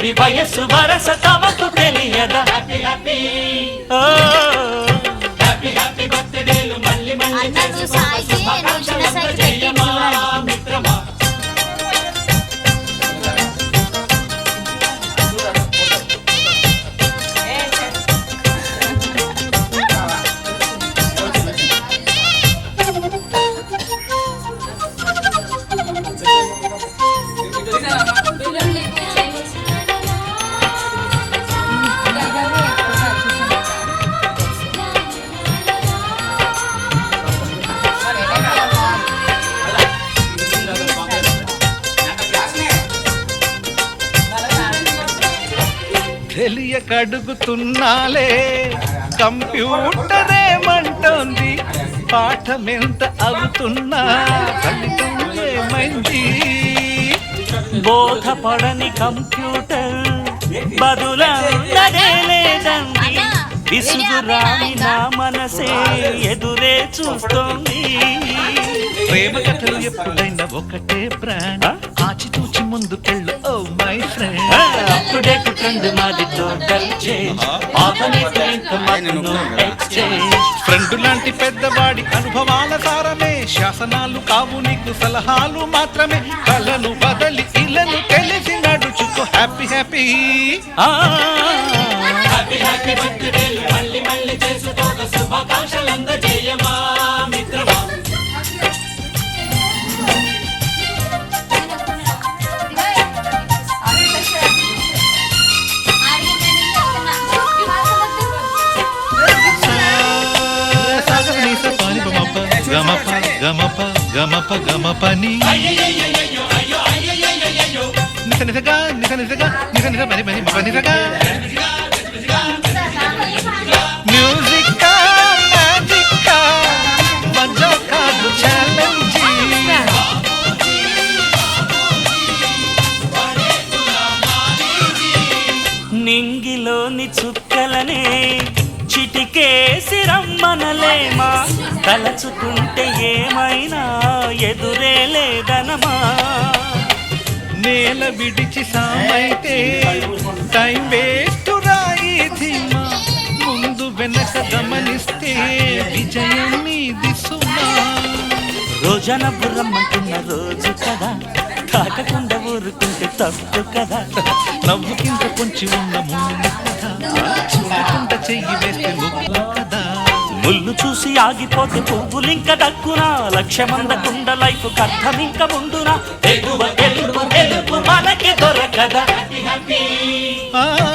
చిలిపి వయస్సు వరస తమకు తెలియదా హ్యాపీ హ్యాపీ ఓ హ్యాపీ హ్యాపీ బర్త్డేలు మళ్ళీ మళ్ళీ మిత్రమా తెలియకడుగుతున్నాలే కంప్యూటర్ ఏమంటోంది పాఠమెంత అవుతున్నా ఫలితం ఏమైంది బోధపడని కంప్యూటర్ బదులే లేదండి విసుగురాని నా మనసే ఎదురే చూస్తోంది ప్రేమ కథలు ఎప్పుడైనా ఒకటే బ్రాండ్ ఆచితూచి ముందుకెళ్ళు ఓ మై ఫ్రెండ్ అప్పుడేపు ట్రెండ్ మాది టోటల్ చేంజ్ ఫ్రెండ్ లాంటి పెద్దవాడి అనుభవాల సారమే శాసనాలు కావు నీకు సలహాలు మాత్రమే కలను బదలి ఇలను తెలిసి నడుచుకో happy happy happy happy birthday మళ్ళీ మళ్ళీ చేసుకోక శుభాకాంక్షలు అందజేయమా మిత్రమా గమప గమప గమప గమపని నిస నిసగా నిస నిసగా నిస నిస పని పని పనిసగా మ్యూజిక్ మ్యాజిక్ మజా కాదు ఛాలెంజ్ నింగిలోని చుక్కలనే చిటికేసి రమ్మనలేమా తలచుకుంటే ఏమైనా ఎదురే లేదనమా నేల విడిచి సామైతే టైం వేస్ట్ రాయి ధీమా ముందు వెనక గమనిస్తే విజయం మీది సుమా రోజన బుర్రమ్మంటున్న రోజు కదా తాకకుండా ఊరుకుంటే తప్పు కదా నవ్వుకింత కొంచెం ఉన్న ముళ్ళు కదా చూడకుండా చెయ్యి వేస్తే ముగ్గు కదా ముళ్ళు చూసి ఆగిపోతే పువ్వులింక దక్కునా లక్ష్యమందకుండా లైఫ్ అర్థం ఇంక ముందునా ఎగువ గెలుపు మనకి దొరకదా హ్యాపీ హ్యాపీ